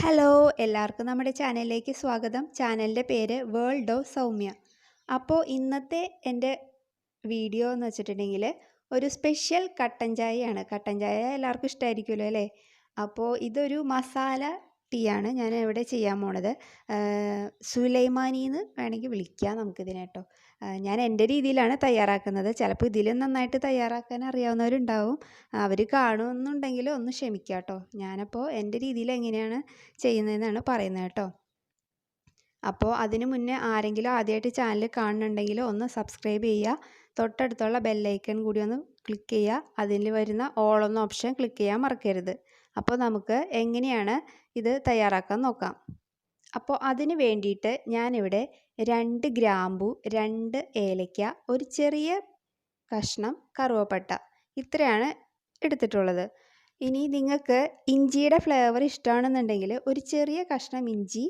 Hello എല്ലാവർക്കും നമ്മുടെ ചാനലിലേക്ക് സ്വാഗതം. ചാനലിൻ്റെ പേര് വേൾഡ് ഓഫ് സൗമ്യ. അപ്പോൾ ഇന്നത്തെ എൻ്റെ വീഡിയോ എന്ന് വെച്ചിട്ടുണ്ടെങ്കിൽ ഒരു സ്പെഷ്യൽ കട്ടൻ ചായയാണ്. കട്ടൻ ചായ എല്ലാവർക്കും ഇഷ്ടമായിരിക്കുമല്ലോ അല്ലേ? അപ്പോൾ ഇതൊരു മസാല ടീ ആണ് ഞാൻ ഇവിടെ ചെയ്യാൻ പോണത്. സുലൈമാനി എന്ന് വേണമെങ്കിൽ വിളിക്കാം നമുക്കിതിനെ കേട്ടോ. ഞാൻ എൻ്റെ രീതിയിലാണ് തയ്യാറാക്കുന്നത്. ചിലപ്പോൾ ഇതിലും നന്നായിട്ട് തയ്യാറാക്കാൻ അറിയാവുന്നവരുണ്ടാവും. അവർ കാണുമെന്നുണ്ടെങ്കിൽ ഒന്ന് ക്ഷമിക്കുക കേട്ടോ. ഞാനപ്പോൾ എൻ്റെ രീതിയിൽ എങ്ങനെയാണ് ചെയ്യുന്നതെന്നാണ് പറയുന്നത് കേട്ടോ. അപ്പോൾ അതിന് മുന്നേ ആരെങ്കിലും ആദ്യമായിട്ട് ചാനൽ കാണുന്നുണ്ടെങ്കിൽ ഒന്ന് സബ്സ്ക്രൈബ് ചെയ്യുക. തൊട്ടടുത്തുള്ള ബെല്ലൈക്കൺ കൂടി ഒന്ന് ക്ലിക്ക് ചെയ്യുക. അതിൽ വരുന്ന ഓൾ എന്ന ഓപ്ഷൻ ക്ലിക്ക് ചെയ്യാൻ മറക്കരുത്. അപ്പോൾ നമുക്ക് എങ്ങനെയാണ് ഇത് തയ്യാറാക്കാൻ നോക്കാം. അപ്പോൾ അതിന് വേണ്ടിയിട്ട് ഞാനിവിടെ 2 ഗ്രാമ്പു, 2 ഏലയ്ക്ക, ഒരു ചെറിയ കഷ്ണം കറുവപ്പട്ട ഇത്രയാണ് എടുത്തിട്ടുള്ളത്. ഇനി നിങ്ങൾക്ക് ഇഞ്ചിയുടെ ഫ്ലേവർ ഇഷ്ടമാണെന്നുണ്ടെങ്കിൽ ഒരു ചെറിയ കഷ്ണം ഇഞ്ചി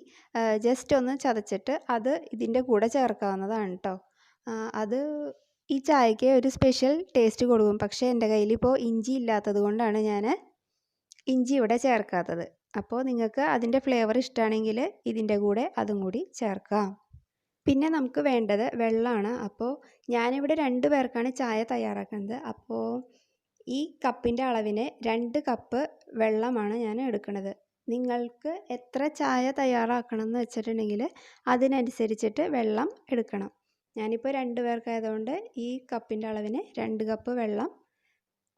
ജസ്റ്റ് ഒന്ന് ചതച്ചിട്ട് അത് ഇതിൻ്റെ കൂടെ ചേർക്കാവുന്നതാണ് കേട്ടോ. അത് ഈ ചായക്ക് ഒരു സ്പെഷ്യൽ ടേസ്റ്റ് കൊടുക്കും. പക്ഷേ എൻ്റെ കയ്യിൽ ഇപ്പോൾ ഇഞ്ചി ഇല്ലാത്തത് കൊണ്ടാണ് ഞാൻ ഇഞ്ചി ഇവിടെ ചേർക്കാത്തത്. അപ്പോൾ നിങ്ങൾക്ക് അതിൻ്റെ ഫ്ലേവർ ഇഷ്ടമാണെങ്കിൽ ഇതിൻ്റെ കൂടെ അതും കൂടി ചേർക്കാം. പിന്നെ നമുക്ക് വേണ്ടത് വെള്ളമാണ്. അപ്പോൾ ഞാനിവിടെ 2 പേർക്കാണ് ചായ തയ്യാറാക്കുന്നത്. അപ്പോൾ ഈ കപ്പിൻ്റെ അളവിന് 2 കപ്പ് വെള്ളമാണ് ഞാൻ എടുക്കുന്നത്. നിങ്ങൾക്ക് എത്ര ചായ തയ്യാറാക്കണം എന്ന് വെച്ചിട്ടുണ്ടെങ്കിൽ അതിനനുസരിച്ചിട്ട് വെള്ളം എടുക്കണം. ഞാനിപ്പോൾ 2 പേർക്കായതുകൊണ്ട് ഈ കപ്പിൻ്റെ അളവിന് 2 കപ്പ് വെള്ളം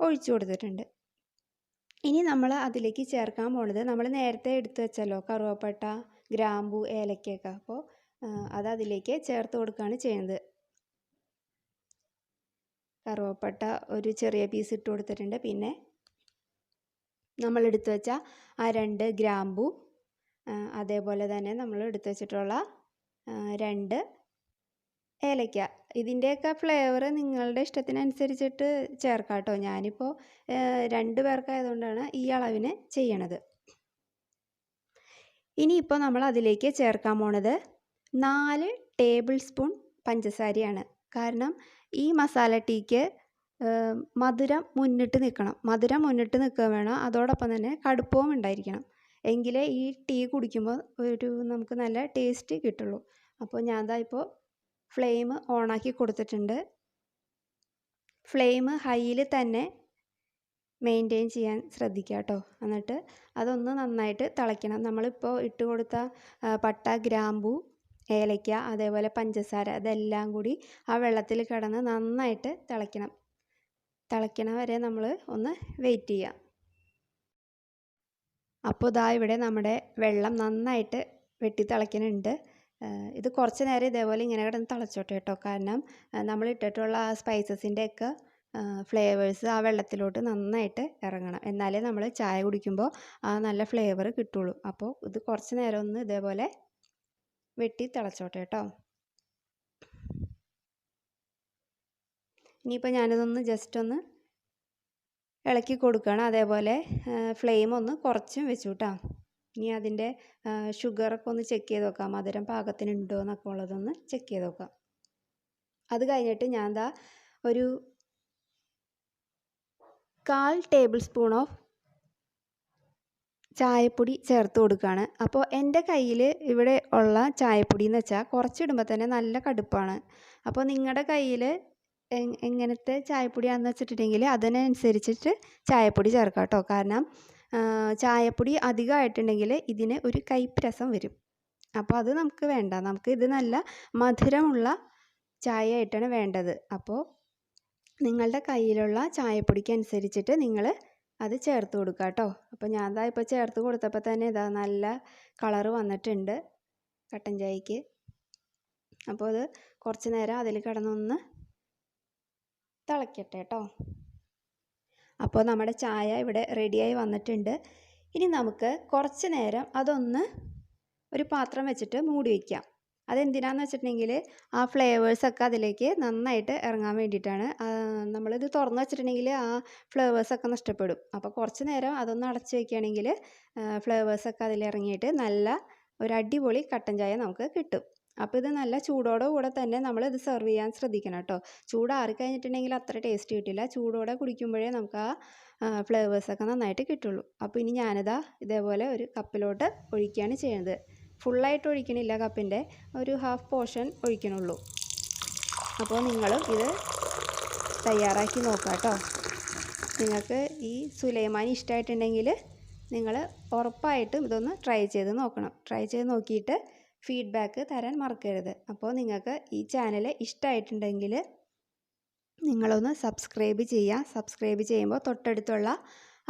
ഒഴിച്ചു കൊടുത്തിട്ടുണ്ട്. ഇനി നമ്മൾ അതിലേക്ക് ചേർക്കാൻ പോണത് നമ്മൾ നേരത്തെ എടുത്തു വെച്ചല്ലോ കറുവപ്പട്ട, ഗ്രാമ്പു, ഏലക്കയൊക്കെ. അപ്പോൾ അത് അതിലേക്ക് ചേർത്ത് കൊടുക്കുകയാണ് ചെയ്യുന്നത്. കറുവപ്പട്ട ഒരു ചെറിയ പീസ് ഇട്ട് കൊടുത്തിട്ടുണ്ട്. പിന്നെ നമ്മൾ എടുത്തു വെച്ച ആ 2 ഗ്രാമ്പു, അതേപോലെ തന്നെ നമ്മൾ എടുത്തു വെച്ചിട്ടുള്ള 2 ഏലയ്ക്ക. ഇതിൻ്റെയൊക്കെ ഫ്ലേവർ നിങ്ങളുടെ ഇഷ്ടത്തിനനുസരിച്ചിട്ട് ചേർക്കാം കേട്ടോ. ഞാനിപ്പോൾ 2 പേർക്കായതുകൊണ്ടാണ് ഈ അളവിന് ചെയ്യണത്. ഇനിയിപ്പോൾ നമ്മൾ അതിലേക്ക് ചേർക്കാൻ പോണത് 4 ടേബിൾ സ്പൂൺ പഞ്ചസാരയാണ്. കാരണം ഈ മസാല ടീക്ക് മധുരം മുന്നിട്ട് നിൽക്കണം. മധുരം മുന്നിട്ട് നിൽക്കുക വേണം. അതോടൊപ്പം തന്നെ കടുപ്പവും ഉണ്ടായിരിക്കണം. എങ്കിലേ ഈ ടീ കുടിക്കുമ്പോൾ നമുക്ക് നല്ല ടേസ്റ്റ് കിട്ടുള്ളൂ. അപ്പോൾ ഞാൻ ദാ ഇപ്പോൾ ഫ്ലെയിം ഓണാക്കി കൊടുത്തിട്ടുണ്ട്. ഫ്ലെയിം ഹൈയിൽ തന്നെ മെയിൻറ്റെയിൻ ചെയ്യാൻ ശ്രദ്ധിക്കുക കേട്ടോ. എന്നിട്ട് അതൊന്ന് നന്നായിട്ട് തിളയ്ക്കണം. നമ്മളിപ്പോൾ ഇട്ട് കൊടുത്ത പട്ട, ഗ്രാമ്പു, ഏലയ്ക്ക, അതേപോലെ പഞ്ചസാര അതെല്ലാം കൂടി ആ വെള്ളത്തിൽ കിടന്ന് നന്നായിട്ട് തിളയ്ക്കണം. തിളയ്ക്കണ വരെ നമ്മൾ ഒന്ന് വെയിറ്റ് ചെയ്യാം. അപ്പോൾ ദാ ഇവിടെ നമ്മുടെ വെള്ളം നന്നായിട്ട് വെട്ടി തിളയ്ക്കുന്നുണ്ട്. ഇത് കുറച്ച് നേരം ഇതേപോലെ ഇങ്ങനെ കിടന്ന് തിളച്ചോട്ടെ കേട്ടോ. കാരണം നമ്മൾ ഇട്ടിട്ടുള്ള ആ സ്പൈസസിൻ്റെയൊക്കെ ഫ്ലേവേഴ്സ് ആ വെള്ളത്തിലോട്ട് നന്നായിട്ട് ഇറങ്ങണം. എന്നാലേ നമ്മൾ ചായ കുടിക്കുമ്പോൾ ആ നല്ല ഫ്ലേവർ കിട്ടുള്ളൂ. അപ്പോൾ ഇത് കുറച്ച് നേരം ഒന്ന് ഇതേപോലെ വെട്ടി തിളച്ചോട്ടെ കേട്ടോ. ഇനിയിപ്പോൾ ഞാനിതൊന്ന് ജസ്റ്റ് ഒന്ന് ഇളക്കി കൊടുക്കുകയാണ്. അതേപോലെ ഫ്ലെയിം ഒന്ന് കുറച്ചും വെച്ചു കേട്ടോ. ഇനി അതിൻ്റെ ഷുഗറൊക്കെ ഒന്ന് ചെക്ക് ചെയ്ത് നോക്കാം. മധുരം പാകത്തിനുണ്ടോ എന്നൊക്കെ ഉള്ളതൊന്ന് ചെക്ക് ചെയ്ത് നോക്കാം. അത് കഴിഞ്ഞിട്ട് ഞാൻ ദാ ഒരു 1/4 ടേബിൾ സ്പൂൺ ഓഫ് ചായപ്പൊടി ചേർത്ത് കൊടുക്കുകയാണ്. അപ്പോൾ എൻ്റെ കയ്യിൽ ഇവിടെ ഉള്ള ചായപ്പൊടി എന്ന് വെച്ചാൽ കുറച്ചിടുമ്പോൾ തന്നെ നല്ല കടുപ്പാണ്. അപ്പോൾ നിങ്ങളുടെ കയ്യിൽ എങ്ങനത്തെ ചായപ്പൊടിയാണെന്ന് വെച്ചിട്ടുണ്ടെങ്കിൽ അതിനനുസരിച്ചിട്ട് ചായപ്പൊടി ചേർക്കാം കേട്ടോ. കാരണം ചായപ്പൊടി അധികമായിട്ടുണ്ടെങ്കിൽ ഇതിന് ഒരു കയ്പ്പ് രസം വരും. അപ്പോൾ അത് നമുക്ക് വേണ്ട. നമുക്ക് ഇത് നല്ല മധുരമുള്ള ചായ ആയിട്ടാണ് വേണ്ടത്. അപ്പോൾ നിങ്ങളുടെ കയ്യിലുള്ള ചായപ്പൊടിക്ക് അനുസരിച്ചിട്ട് നിങ്ങൾ അത് ചേർത്ത് കൊടുക്കുക കേട്ടോ. അപ്പോൾ ഞാൻ ദാ ഇപ്പോൾ ചേർത്ത് കൊടുത്തപ്പോൾ തന്നെ ഇതാ നല്ല കളറ് വന്നിട്ടുണ്ട് കട്ടൻ ചായക്ക്. അപ്പോൾ അത് കുറച്ച് നേരം അതിൽ കിടന്നൊന്ന് തിളയ്ക്കട്ടെ കേട്ടോ. അപ്പോൾ നമ്മുടെ ചായ ഇവിടെ റെഡിയായി വന്നിട്ടുണ്ട്. ഇനി നമുക്ക് കുറച്ച് നേരം അതൊന്ന് ഒരു പാത്രം വെച്ചിട്ട് മൂടി വയ്ക്കാം. അതെന്തിനാന്ന് വെച്ചിട്ടുണ്ടെങ്കിൽ ആ ഫ്ലേവേഴ്സൊക്കെ അതിലേക്ക് നന്നായിട്ട് ഇറങ്ങാൻ വേണ്ടിയിട്ടാണ്. നമ്മളിത് തുറന്ന് വെച്ചിട്ടുണ്ടെങ്കിൽ ആ ഫ്ലേവേഴ്സൊക്കെ നഷ്ടപ്പെടും. അപ്പോൾ കുറച്ച് നേരം അതൊന്ന് അടച്ച് വയ്ക്കുകയാണെങ്കിൽ ഫ്ലേവേഴ്സൊക്കെ അതിലിറങ്ങിയിട്ട് നല്ല ഒരു അടിപൊളി കട്ടൻ ചായ നമുക്ക് കിട്ടും. അപ്പോൾ ഇത് നല്ല ചൂടോടെ കൂടെ തന്നെ നമ്മൾ ഇത് സെർവ് ചെയ്യാൻ ശ്രദ്ധിക്കണം കേട്ടോ. ചൂടാറി കഴിഞ്ഞിട്ടുണ്ടെങ്കിൽ അത്ര ടേസ്റ്റ് കിട്ടില്ല. ചൂടോടെ കുടിക്കുമ്പോഴേ നമുക്ക് ആ ഫ്ലേവേഴ്സൊക്കെ നന്നായിട്ട് കിട്ടുള്ളൂ. അപ്പോൾ ഇനി ഞാനിതാ ഇതേപോലെ ഒരു കപ്പിലോട്ട് ഒഴിക്കുകയാണ് ചെയ്യുന്നത്. ഫുള്ളായിട്ട് ഒഴിക്കണില്ല, കപ്പിൻ്റെ ഒരു ഹാഫ് പോർഷൻ ഒഴിക്കണുള്ളൂ. അപ്പോൾ നിങ്ങളും ഇത് തയ്യാറാക്കി നോക്കാം കേട്ടോ. നിങ്ങൾക്ക് ഈ സുലൈമാനി ഇഷ്ടമായിട്ടുണ്ടെങ്കിൽ നിങ്ങൾ ഉറപ്പായിട്ടും ഇതൊന്ന് ട്രൈ ചെയ്ത് നോക്കണം. ട്രൈ ചെയ്ത് നോക്കിയിട്ട് ഫീഡ്ബാക്ക് തരാൻ മറക്കരുത്. അപ്പോൾ നിങ്ങൾക്ക് ഈ ചാനൽ ഇഷ്ടമായിട്ടുണ്ടെങ്കിൽ നിങ്ങളൊന്ന് സബ്സ്ക്രൈബ് ചെയ്യുക. സബ്സ്ക്രൈബ് ചെയ്യുമ്പോൾ തൊട്ടടുത്തുള്ള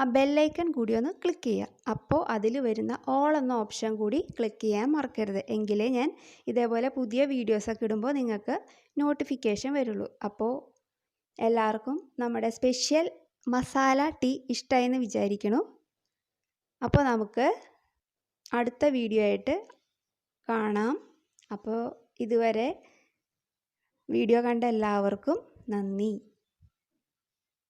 ആ ബെല്ലൈക്കൺ കൂടി ഒന്ന് ക്ലിക്ക് ചെയ്യുക. അപ്പോൾ അതിൽ വരുന്ന ഓൾ എന്ന ഓപ്ഷൻ കൂടി ക്ലിക്ക് ചെയ്യാൻ മറക്കരുത്. എങ്കിലേ ഞാൻ ഇതേപോലെ പുതിയ വീഡിയോസൊക്കെ ഇടുമ്പോൾ നിങ്ങൾക്ക് നോട്ടിഫിക്കേഷൻ വരുള്ളൂ. അപ്പോൾ എല്ലാവർക്കും നമ്മുടെ സ്പെഷ്യൽ മസാല ടീ ഇഷ്ടമായെന്ന് വിചാരിക്കുന്നു. അപ്പോൾ നമുക്ക് അടുത്ത വീഡിയോ ആയിട്ട് കാണാം. അപ്പോൾ ഇതുവരെ വീഡിയോ കണ്ട എല്ലാവർക്കും നന്ദി.